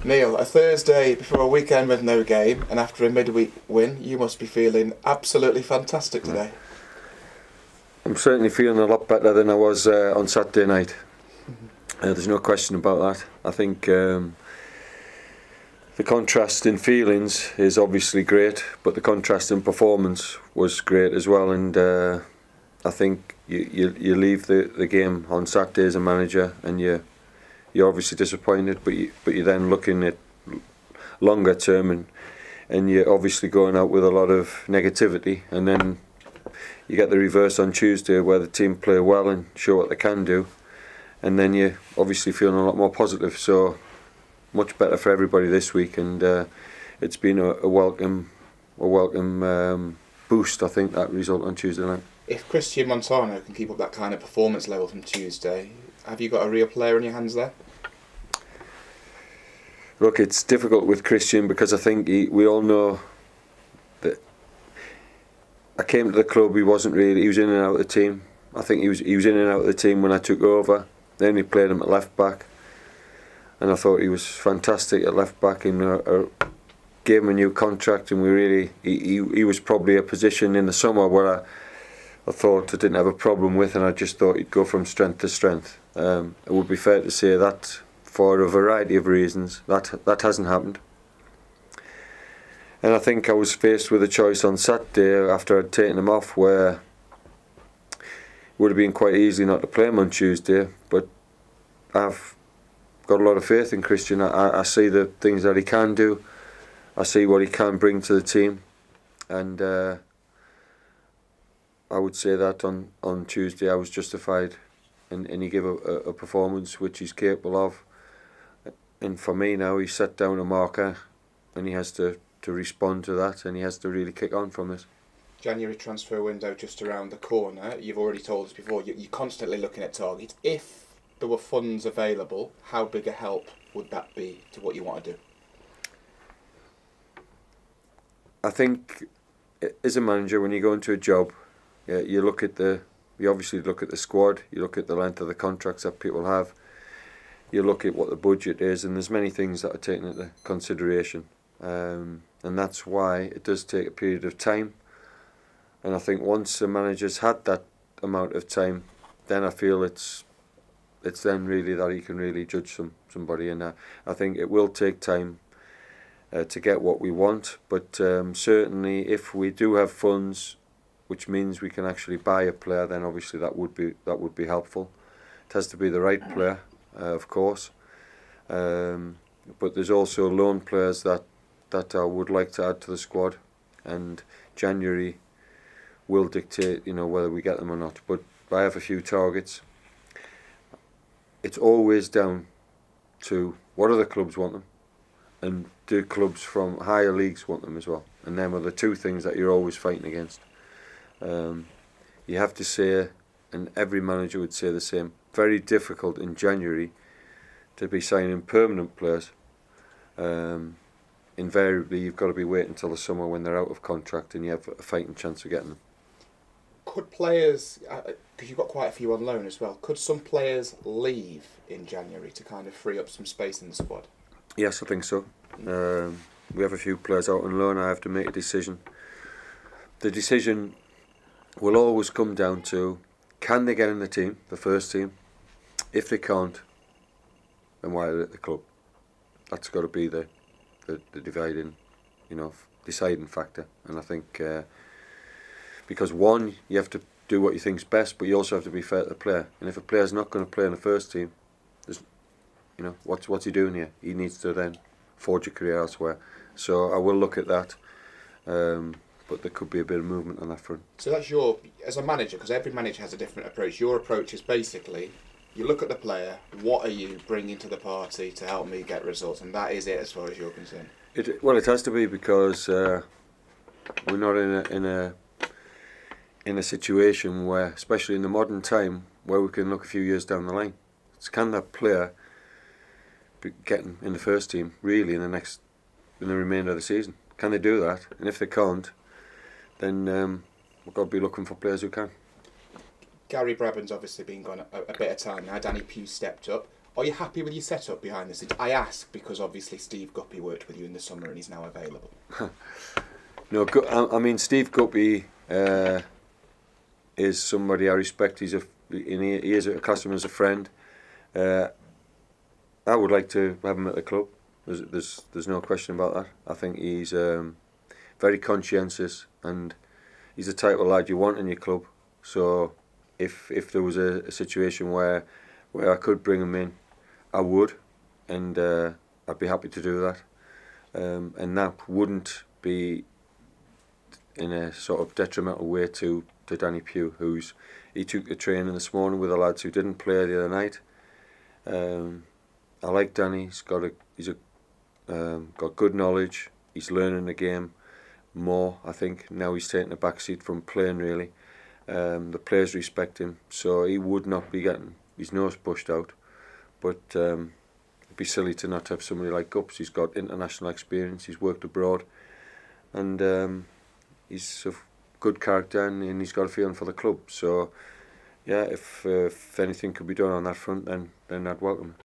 Neil, a Thursday before a weekend with no game and after a midweek win, you must be feeling absolutely fantastic today. I'm certainly feeling a lot better than I was on Saturday night. There's no question about that. I think the contrast in feelings is obviously great, but the contrast in performance was great as well. And I think you leave the game on Saturday as a manager, and you're obviously disappointed, but you're then looking at longer term, and you're obviously going out with a lot of negativity, and then you get the reverse on Tuesday where the team play well and show what they can do, and then you're obviously feeling a lot more positive. So much better for everybody this week, and it's been a welcome boost, I think, that result on Tuesday night. If Christian Montano can keep up that kind of performance level from Tuesday, have you got a real player in your hands there? Look, it's difficult with Christian because I think we all know that I came to the club, he was in and out of the team. I think he was in and out of the team when I took over. Then we played him at left back, and I thought he was fantastic at left back, and gave him a new contract, and he was probably a position in the summer where I thought I didn't have a problem with, and I just thought he'd go from strength to strength. It would be fair to say that for a variety of reasons that hasn't happened. And I think I was faced with a choice on Saturday after I'd taken him off, where it would have been quite easy not to play him on Tuesday, but I've got a lot of faith in Christian. I see the things that he can do, I see what he can bring to the team, and I would say that on Tuesday I was justified, and he gave a performance which he's capable of. And for me now, he's set down a marker, and he has to respond to that, and he has to really kick on from this. January transfer window just around the corner. You've already told us before, you're constantly looking at targets. If there were funds available, how big a help would that be to what you want to do? I think as a manager, when you go into a job, you obviously look at the squad, you look at the length of the contracts that people have, you look at what the budget is, and there's many things that are taken into consideration, and that's why it does take a period of time. And I think once a manager's had that amount of time, then I feel it's then really that he can really judge somebody, and I think it will take time to get what we want, but certainly if we do have funds, which means we can actually buy a player, then obviously that would be helpful. It has to be the right player, of course, but there's also loan players that I would like to add to the squad, and January will dictate, whether we get them or not. But I have a few targets. It's always down to what other clubs want them, and do clubs from higher leagues want them as well, and them are the two things that you're always fighting against. You have to say, and every manager would say the same, very difficult in January to be signing permanent players. Invariably you've got to be waiting until the summer when they're out of contract, and you have a fighting chance of getting them. Could players, because you've got quite a few on loan as well, could some players leave in January to kind of free up some space in the squad? Yes, I think so. We have a few players out on loan. I have to make a decision. The decision will always come down to, can they get in the team, the first team? If they can't, then why are they at the club? That's got to be the dividing, deciding factor. And I think because one, you have to do what you think's best, but you also have to be fair to the player. And if a player's not going to play in the first team, there's, what's he doing here? He needs to then forge a career elsewhere. So I will look at that. But there could be a bit of movement on that front. So that's as a manager, because every manager has a different approach, your approach is basically, you look at the player, what are you bringing to the party to help me get results, and that is it as far as you're concerned? It has to be, because we're not in a situation where, especially in the modern time, where we can look a few years down the line. So can that player be getting in the first team really in the remainder of the season? Can they do that? And if they can't, then we've got to be looking for players who can. Gary Brabham's obviously been gone a bit of time now. Danny Pugh stepped up. Are you happy with your setup behind the scenes? I ask because obviously Steve Guppy worked with you in the summer and he's now available. No, I mean Steve Guppy is somebody I respect. He is a customer as a friend. I would like to have him at the club. There's no question about that. I think he's very conscientious and he's the type of lad you want in your club. So if there was a situation where I could bring him in, I would, and I'd be happy to do that. And that wouldn't be in a sort of detrimental way to Danny Pugh, he took the training this morning with the lads who didn't play the other night. I like Danny. He's got good knowledge. He's learning the game more. I think now he's taking a back seat from playing really. The players respect him, so he would not be getting his nose pushed out. But it'd be silly to not have somebody like Gups. He's got international experience. He's worked abroad, and he's a good character, and he's got a feeling for the club. So, yeah, if anything could be done on that front, then I'd welcome it.